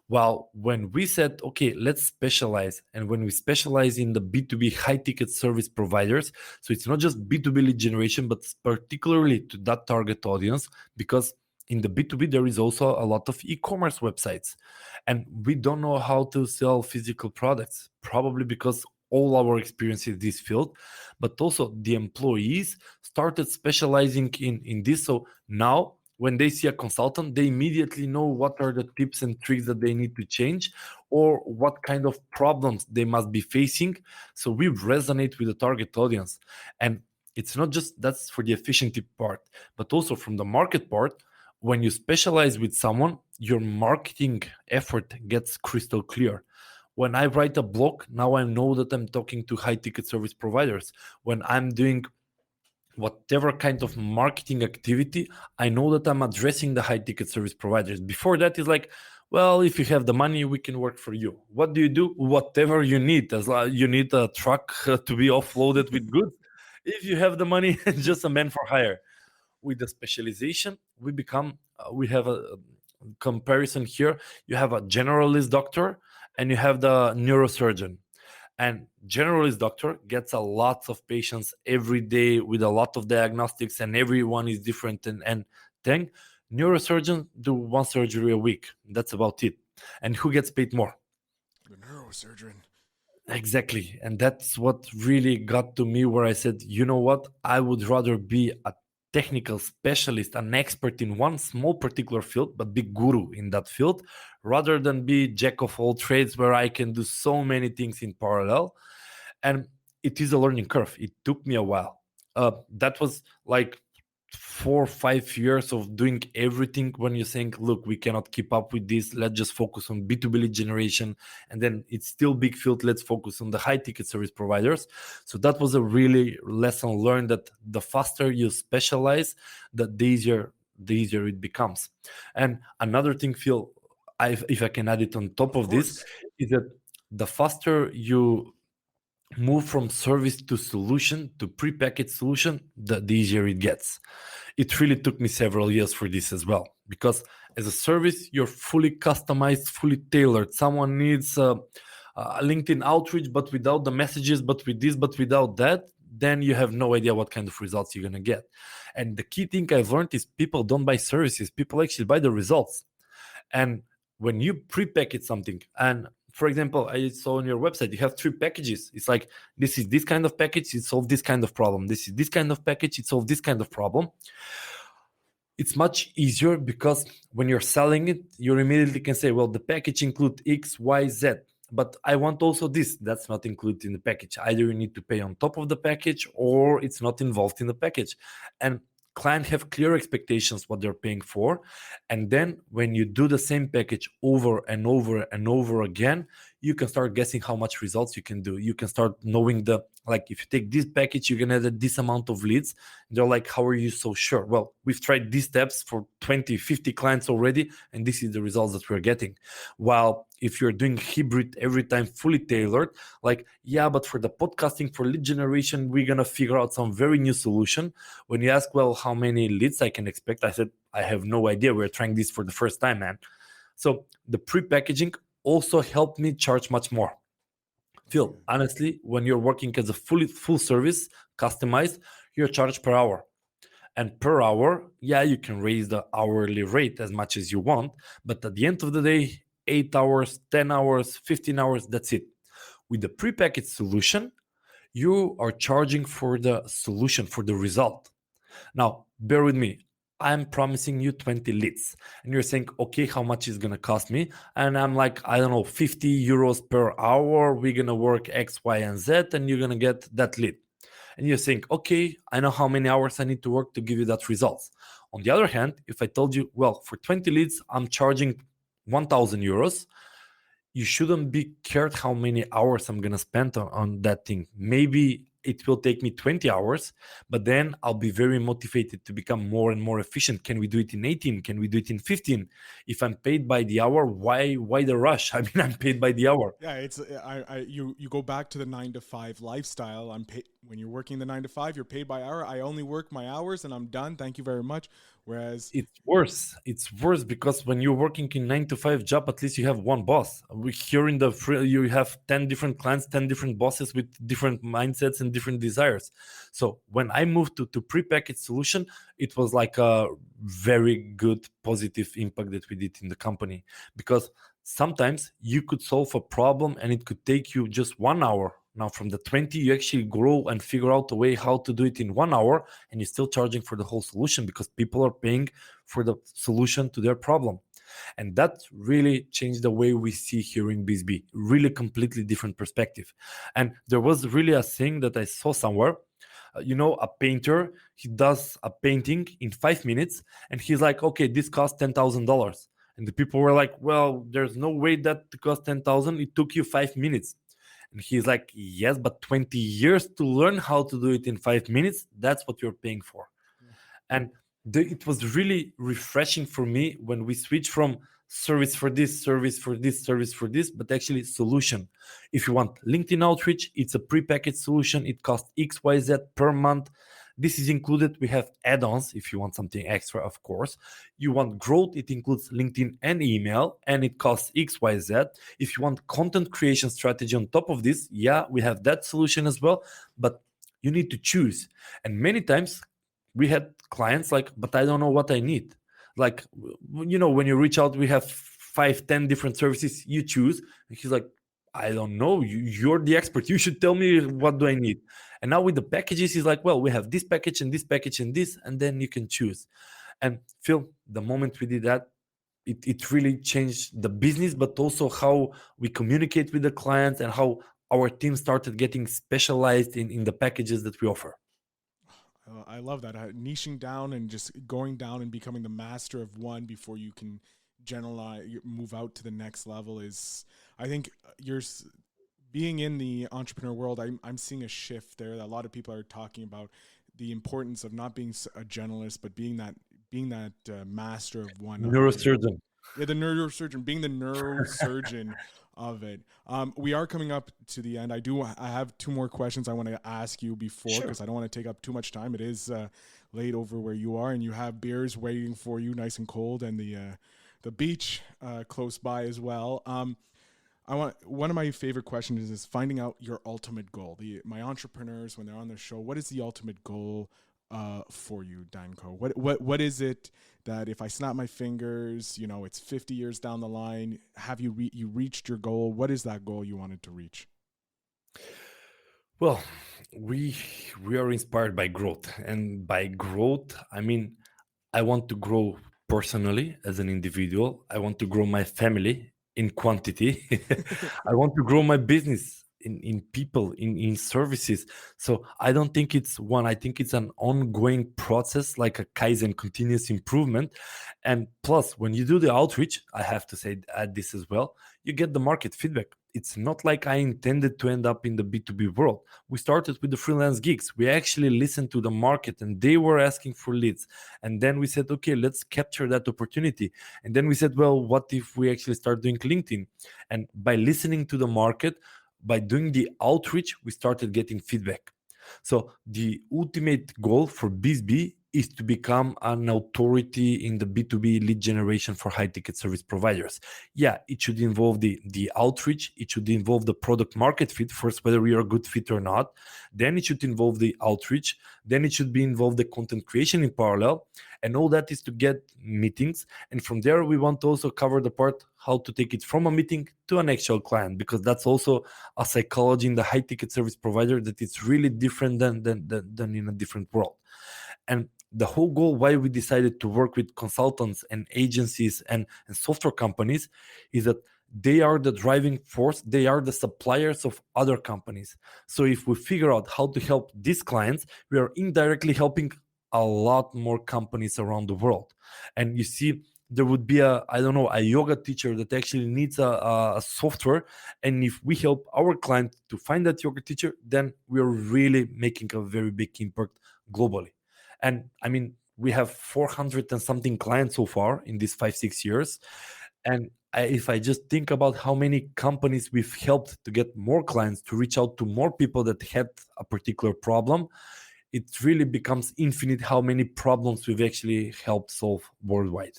Well, when we said, okay, let's specialize, and when we specialize in the B2B high ticket service providers, so it's not just B2B lead generation, but particularly to that target audience, because in the B2B, there is also a lot of e-commerce websites, and we don't know how to sell physical products, probably because all our experience in this field, but also the employees started specializing in this. So now when they see a consultant, they immediately know what are the tips and tricks that they need to change or what kind of problems they must be facing. So we resonate with the target audience. And it's not just that's for the efficiency part, but also from the market part. When you specialize with someone, your marketing effort gets crystal clear. When I write a blog, now I know that I'm talking to high ticket service providers. When I'm doing whatever kind of marketing activity, I know that I'm addressing the high ticket service providers. Before that is like, well, if you have the money, we can work for you. What do you do? Whatever you need. As you need a truck to be offloaded with goods. If you have the money, just a man for hire. With the specialization, we have a comparison here. You have a generalist doctor and you have the neurosurgeon. And generalist doctor gets a lot of patients every day with a lot of diagnostics, and everyone is different. And then neurosurgeon do one surgery a week. That's about it. And who gets paid more? the neurosurgeon. Exactly. And that's what really got to me, where I said, you know what? I would rather be a technical specialist, an expert in one small particular field, but be guru in that field, rather than be jack of all trades, where I can do so many things in parallel. And it is a learning curve. It took me a while. That was like 4 or 5 years of doing everything. When you're saying, look, we cannot keep up with this, let's just focus on B2B lead generation, and then it's still big field, let's focus on the high ticket service providers. So that was a really lesson learned, that the faster you specialize, the easier it becomes. And another thing, Phil, if I can add it on top of this, is that the faster you move from service to solution to prepackaged solution, the easier it gets. It really took me several years for this as well, because as a service, you're fully customized, fully tailored. Someone needs a LinkedIn outreach, but without the messages, but with this, but without that. then you have no idea what kind of results you're going to get. And the key thing I've learned is people don't buy services, people actually buy the results. And when you pre-package something, and for example, I saw on your website you have 3 packages. It's like, this is this kind of package, it solves this kind of problem. This is this kind of package, it solves this kind of problem. It's much easier because when you're selling it, you immediately can say, well, the package includes X, Y, Z, but I want also this. That's not included in the package. Either you need to pay on top of the package or it's not involved in the package. And clients have clear expectations what they're paying for. And then when you do the same package over and over and over again, you can start guessing how much results you can do. You can start knowing like, if you take this package, you're going to get this amount of leads. And they're like, how are you so sure? Well, we've tried these steps for 20, 50 clients already, and this is the results that we're getting. While if you're doing hybrid every time, fully tailored, like, yeah, but for the podcasting, for lead generation, we're going to figure out some very new solution. When you ask, well, how many leads I can expect? I said, I have no idea. We're trying this for the first time, man. So the pre-packaging also helped me charge much more. Phil, honestly, when you're working as a full service, customized, you're charged per hour. And per hour, yeah, you can raise the hourly rate as much as you want. But at the end of the day, 8 hours, 10 hours, 15 hours, that's it. With the prepackaged solution, you are charging for the solution, for the result. Now, bear with me. I'm promising you 20 leads. And you're saying, okay, how much is going to cost me? And I'm like, I don't know, 50 euros per hour. We're going to work X, Y, and Z, and you're going to get that lead. And you're saying, okay, I know how many hours I need to work to give you that results. On the other hand, if I told you, well, for 20 leads, I'm charging 1,000 euros, you shouldn't be cared how many hours I'm going to spend on that thing. Maybe it will take me 20 hours, but then I'll be very motivated to become more and more efficient. Can we do it in 18? Can we do it in 15? If I'm paid by the hour, why the rush? I mean, I'm paid by the hour. Yeah, it's you go back to the 9 to 5 lifestyle. I'm paid when you're working the 9 to 5. You're paid by hour. I only work my hours and I'm done. Thank you very much. Whereas it's worse. It's worse because when you're working in 9 to 5 job, at least you have one boss. Here in the free, you have 10 different clients, 10 different bosses with different mindsets and different desires. So when I moved to prepackaged solution, it was like a very good positive impact that we did in the company, because sometimes you could solve a problem and it could take you just 1 hour. Now from the 20, you actually grow and figure out a way how to do it in 1 hour, and you're still charging for the whole solution because people are paying for the solution to their problem. And that really changed the way we see here in BizzBee, really completely different perspective. And there was really a thing that I saw somewhere. A painter, he does a painting in 5 minutes and he's like, okay, this costs $10,000. And the people were like, well, there's no way that cost 10,000. It took you 5 minutes. And he's like, yes, but 20 years to learn how to do it in 5 minutes, that's what you're paying for. Yeah. And it was really refreshing for me when we switched from service for this, service for this, service for this, but actually solution. If you want LinkedIn outreach, it's a prepackaged solution. It costs XYZ per month. This is included. We have add-ons if you want something extra, of course. You want growth, it includes LinkedIn and email, and it costs XYZ. If you want content creation strategy on top of this, yeah, we have that solution as well, but you need to choose. And many times we had clients like, but I don't know what I need. Like, when you reach out, we have 5-10 different services, you choose. And he's like, I don't know. You're the expert. You should tell me what do I need. And now with the packages, he's like, well, we have this package and this package and this, and then you can choose. And Phil, the moment we did that, it really changed the business, but also how we communicate with the clients and how our team started getting specialized in the packages that we offer. I love that. Niching down and just going down and becoming the master of one before you can generalize, move out to the next level is, I think you're being in the entrepreneur world. I'm seeing a shift there. A lot of people are talking about the importance of not being a generalist, but being that master of one. Neurosurgeon. Yeah, the neurosurgeon, being the neurosurgeon of it. We are coming up to the end. I have 2 more questions I want to ask you before, because I don't want to take up too much time. It is late over where you are, and you have beers waiting for you, nice and cold, and the beach close by as well. one of my favorite questions is finding out your ultimate goal. My entrepreneurs, when they're on their show, what is the ultimate goal for you, Danko? What is it that if I snap my fingers, it's 50 years down the line, have you reached your goal? What is that goal you wanted to reach? Well, we we are inspired by growth, and by growth, I mean I want to grow personally as an individual. I want to grow my family in quantity. I want to grow my business in people, in services. So I don't think it's one. I think it's an ongoing process, like a Kaizen continuous improvement. And plus, when you do the outreach, I have to say add this as well, you get the market feedback. It's not like I intended to end up in the B2B world. We started with the freelance gigs. We actually listened to the market and they were asking for leads. And then we said, okay, let's capture that opportunity. And then we said, well, what if we actually start doing LinkedIn? And by listening to the market, by doing the outreach, we started getting feedback. So the ultimate goal for BizzBee is to become an authority in the B2B lead generation for high ticket service providers. Yeah, it should involve the outreach. It should involve the product market fit first, whether we are a good fit or not. Then it should involve the outreach. Then it should be involved the content creation in parallel. And all that is to get meetings. And from there, we want to also cover the part how to take it from a meeting to an actual client, because that's also a psychology in the high ticket service provider that it's really different than in a different world. And the whole goal why we decided to work with consultants and agencies and software companies is that they are the driving force, they are the suppliers of other companies. So if we figure out how to help these clients, we are indirectly helping a lot more companies around the world. And you see, there would be a yoga teacher that actually needs a software, and if we help our client to find that yoga teacher, then we're really making a very big impact globally. And I mean, we have 400 and something clients so far in these 5-6 years. And if I just think about how many companies we've helped to get more clients, to reach out to more people that had a particular problem, it really becomes infinite how many problems we've actually helped solve worldwide.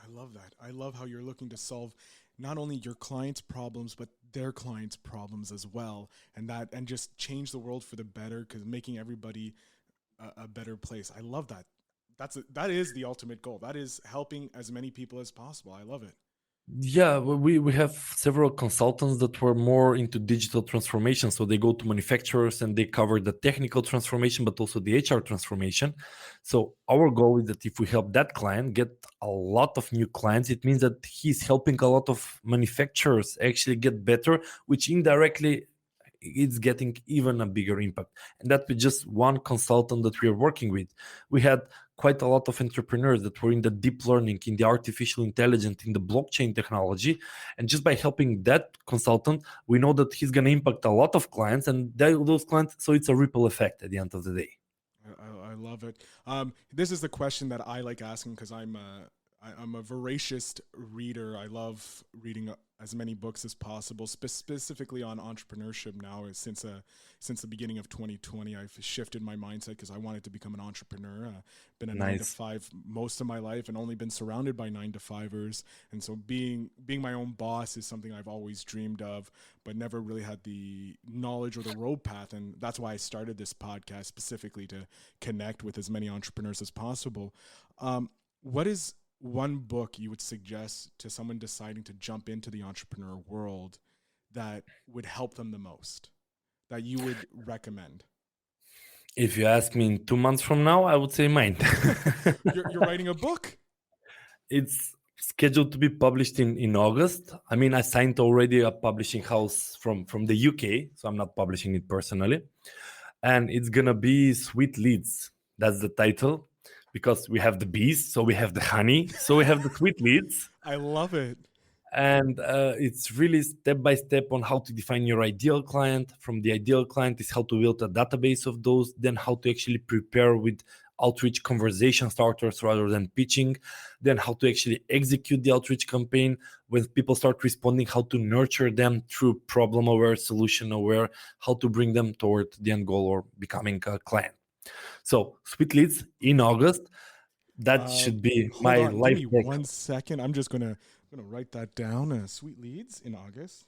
I love that. I love how you're looking to solve not only your clients' problems, but their clients' problems as well, and just change the world for the better, because making everybody a better place. I love that. That is the ultimate goal. That is helping as many people as possible. I love it. Yeah, we have several consultants that were more into digital transformation. So they go to manufacturers and they cover the technical transformation, but also the HR transformation. So our goal is that if we help that client get a lot of new clients, it means that he's helping a lot of manufacturers actually get better, which indirectly it's getting even a bigger impact. And that with just one consultant that we are working with. We had quite a lot of entrepreneurs that were in the deep learning, in the artificial intelligence, in the blockchain technology. And just by helping that consultant, we know that he's going to impact a lot of clients, and those clients, so it's a ripple effect at the end of the day. I love it. This is the question that I like asking, because I'm a voracious reader. I love reading as many books as possible, specifically on entrepreneurship. Now, since the beginning of 2020, I've shifted my mindset because I wanted to become an entrepreneur. Been a 9-to-5 most of my life, and only been surrounded by 9-to-5ers. And so being my own boss is something I've always dreamed of, but never really had the knowledge or the road path. And that's why I started this podcast, specifically to connect with as many entrepreneurs as possible. What is one book you would suggest to someone deciding to jump into the entrepreneur world that would help them the most, that you would recommend? If you ask me in 2 months from now, I would say mine. You're writing a book. It's scheduled to be published in August. I mean, I signed already a publishing house from the UK, so I'm not publishing it personally. And it's gonna be Sweet Leads. That's the title, because we have the bees, so we have the honey, so we have the sweet leads. I love it. And it's really step by step on how to define your ideal client. From the ideal client is how to build a database of those, then how to actually prepare with outreach conversation starters rather than pitching, then how to actually execute the outreach campaign when people start responding, how to nurture them through problem aware, solution aware, how to bring them toward the end goal or becoming a client. So Sweet Leads in August. That should be Hold my on, give life me work. 1 second. I'm just gonna write that down. Sweet Leads in August.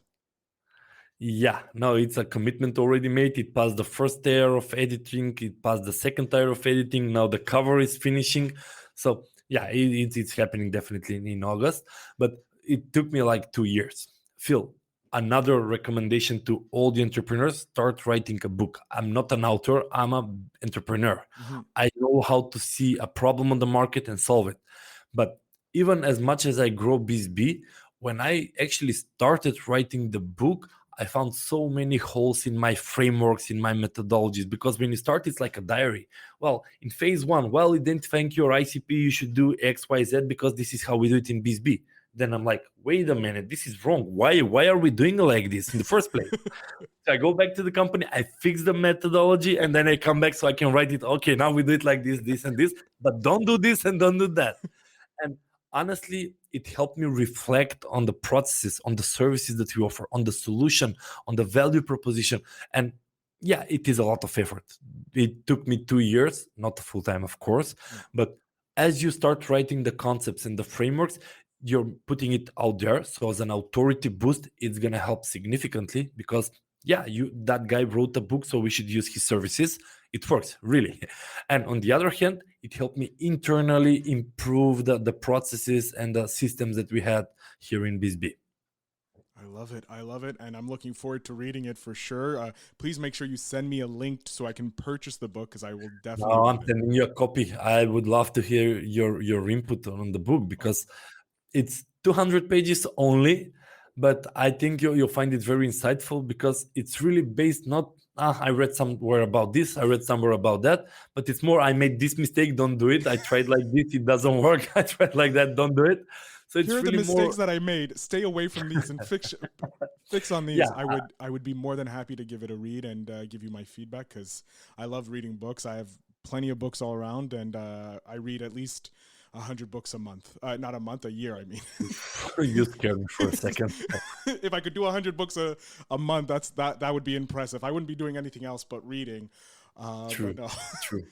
Yeah, no, it's a commitment already made. It passed the first tier of editing. It passed the second tier of editing. Now the cover is finishing. So yeah, it's happening definitely in August. But it took me like 2 years. Phil, another recommendation to all the entrepreneurs: start writing a book. I'm not an author. I'm an entrepreneur. Mm-hmm. I know how to see a problem on the market and solve it. But even as much as I grow BizzBee, when I actually started writing the book, I found so many holes in my frameworks, in my methodologies, because when you start, it's like a diary. Well, in phase one, while identifying your ICP, you should do X, Y, Z, because this is how we do it in BizzBee. Then I'm like, wait a minute, this is wrong. Why are we doing it like this in the first place? So I go back to the company, I fix the methodology, and then I come back so I can write it. Okay, now we do it like this, and this, but don't do this and don't do that. And honestly, it helped me reflect on the processes, on the services that we offer, on the solution, on the value proposition. And yeah, it is a lot of effort. It took me 2 years, not full time, of course. Yeah. But as you start writing the concepts and the frameworks, you're putting it out there. So as an authority boost, it's gonna help significantly because yeah, that guy wrote a book, so we should use his services. It works, really. And on the other hand, it helped me internally improve the processes and the systems that we had here in BizzBee. I love it. I love it. And I'm looking forward to reading it for sure. Please make sure you send me a link so I can purchase the book because I will definitely. No, I'm sending you a copy. I would love to hear your input on the book because it's 200 pages only, but I think you'll find it very insightful because it's really based not, I read somewhere about this, I read somewhere about that, but it's more, I made this mistake, don't do it. I tried like this, it doesn't work. I tried like that, don't do it. So it's Here are really the mistakes more, that I made. Stay away from these and fix on these. yeah, I would be more than happy to give it a read and give you my feedback because I love reading books. I have plenty of books all around, and I read at least 100 books a month. Not a month, a year, I mean. you scared me for a second. If I could do 100 books a month, that would be impressive. I wouldn't be doing anything else but reading. True, but no. true.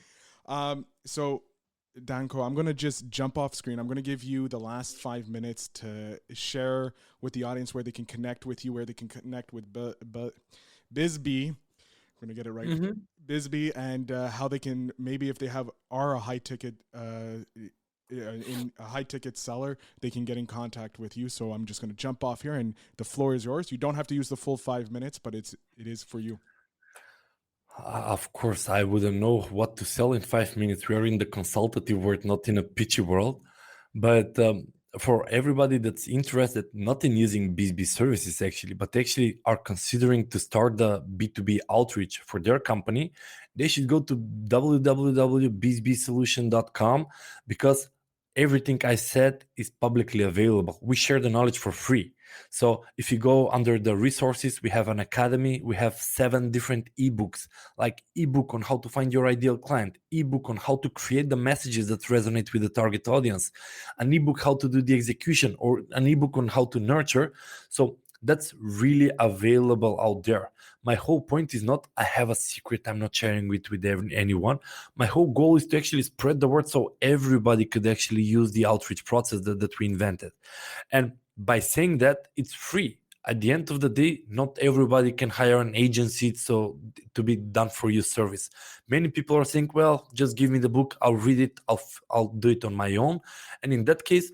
So Dancho, I'm going to just jump off screen. I'm going to give you the last 5 minutes to share with the audience where they can connect with you, where they can connect with BizzBee. I'm going to get it right. Mm-hmm. BizzBee, and how they can, maybe if they are a high ticket in a high ticket seller, they can get in contact with you. So I'm just going to jump off here and the floor is yours. You don't have to use the full 5 minutes, but it is for you. Of course, I wouldn't know what to sell in 5 minutes. We are in the consultative world, not in a pitchy world. But for everybody that's interested, not in using BizzBee services actually, but actually are considering to start the B2B outreach for their company, they should go to www.bizzbeesolution.com because everything I said is publicly available. We share the knowledge for free. So if you go under the resources, we have an academy. We have 7 different ebooks, like ebook on how to find your ideal client, ebook on how to create the messages that resonate with the target audience, an ebook how to do the execution, or an ebook on how to nurture. So that's really available out there. My whole point is not I have a secret I'm not sharing it with anyone. My whole goal is to actually spread the word so everybody could actually use the outreach process that we invented. And by saying that, it's free. At the end of the day, not everybody can hire an agency to be done for you service. Many people are saying, well, just give me the book, I'll read it, I'll do it on my own. And in that case,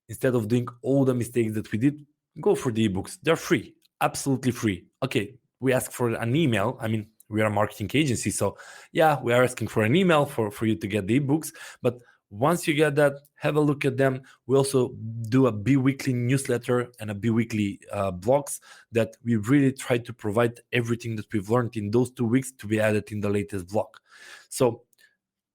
instead of doing all the mistakes that we did, go for the ebooks. They're free, absolutely free. Okay, we ask for an email. I mean, we are a marketing agency, so yeah, we are asking for an email for you to get the ebooks. But once you get that, have a look at them. We also do a bi-weekly newsletter and a bi-weekly blogs that we really try to provide everything that we've learned in those 2 weeks to be added in the latest blog. So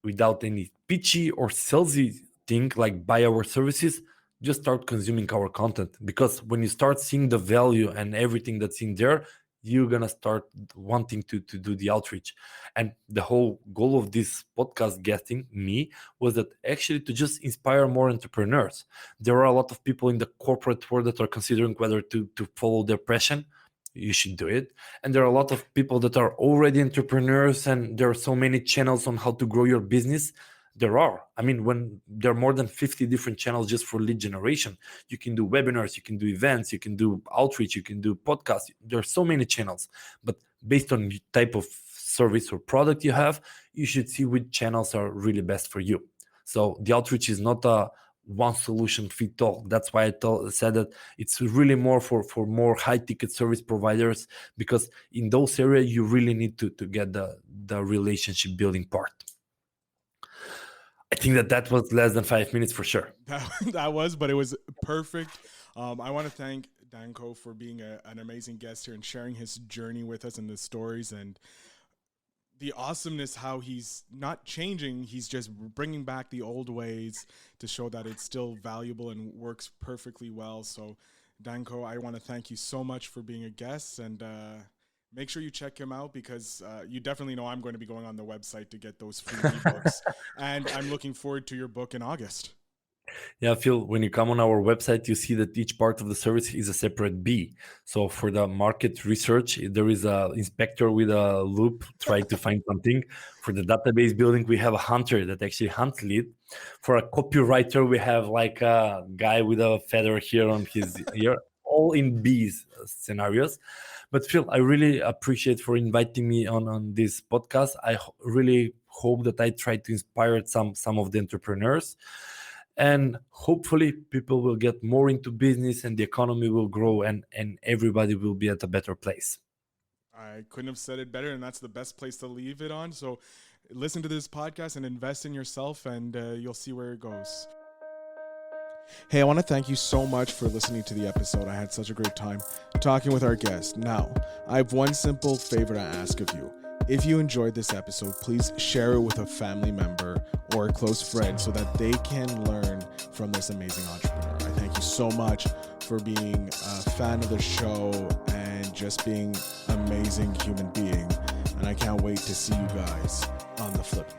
without any pitchy or salesy thing like buy our services, just start consuming our content, because when you start seeing the value and everything that's in there, you're gonna start wanting to do the outreach. And the whole goal of this podcast guesting me was that actually to just inspire more entrepreneurs. There are a lot of people in the corporate world that are considering whether to follow their passion. You should do it. And there are a lot of people that are already entrepreneurs, and there are so many channels on how to grow your business there are. I mean, when there are more than 50 different channels just for lead generation, you can do webinars, you can do events, you can do outreach, you can do podcasts. There are so many channels, but based on the type of service or product you have, you should see which channels are really best for you. So the outreach is not a one solution fit all. That's why I said that it's really more for more high ticket service providers, because in those areas you really need to get the relationship building part. I think that was less than 5 minutes for sure. That was, but it was perfect. I want to thank Dancho for being an amazing guest here and sharing his journey with us and the stories and the awesomeness, how he's not changing. He's just bringing back the old ways to show that it's still valuable and works perfectly well. So Dancho, I want to thank you so much for being a guest, and make sure you check him out, because you definitely know I'm going to be going on the website to get those free ebooks. And I'm looking forward to your book in August. Yeah, Phil, when you come on our website, you see that each part of the service is a separate bee. So for the market research, there is an inspector with a loop trying to find something. For the database building, we have a hunter that actually hunts lead. For a copywriter, we have like a guy with a feather here on his ear, all in bees scenarios. But Phil, I really appreciate for inviting me on this podcast. I really hope that I try to inspire some of the entrepreneurs. And hopefully people will get more into business and the economy will grow and everybody will be at a better place. I couldn't have said it better, and that's the best place to leave it on. So listen to this podcast and invest in yourself, and you'll see where it goes. Hey, I want to thank you so much for listening to the episode. I had such a great time talking with our guest. Now, I have one simple favor to ask of you. If you enjoyed this episode, please share it with a family member or a close friend so that they can learn from this amazing entrepreneur. I thank you so much for being a fan of the show and just being an amazing human being. And I can't wait to see you guys on the flip.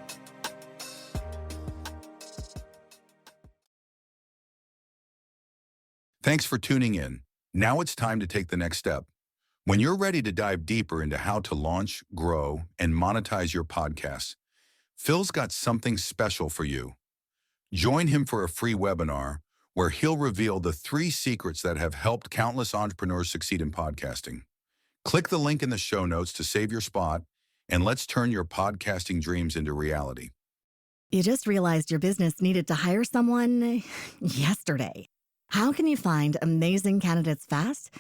Thanks for tuning in. Now it's time to take the next step. When you're ready to dive deeper into how to launch, grow, and monetize your podcast, Phil's got something special for you. Join him for a free webinar where he'll reveal the 3 secrets that have helped countless entrepreneurs succeed in podcasting. Click the link in the show notes to save your spot, and let's turn your podcasting dreams into reality. You just realized your business needed to hire someone yesterday. How can you find amazing candidates fast?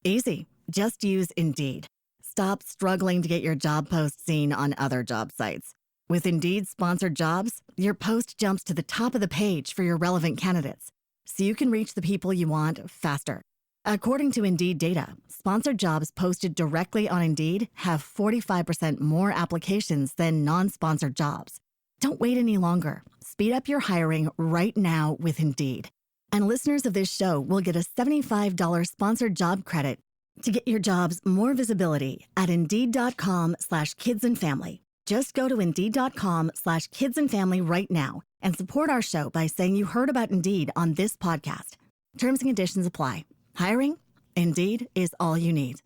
Easy. Just use Indeed. Stop struggling to get your job post seen on other job sites. With Indeed sponsored jobs, your post jumps to the top of the page for your relevant candidates, so you can reach the people you want faster. According to Indeed data, sponsored jobs posted directly on Indeed have 45% more applications than non-sponsored jobs. Don't wait any longer. Speed up your hiring right now with Indeed. And listeners of this show will get a $75 sponsored job credit to get your jobs more visibility at Indeed.com/kidsandfamily. Just go to Indeed.com/kidsandfamily right now and support our show by saying you heard about Indeed on this podcast. Terms and conditions apply. Hiring? Indeed is all you need.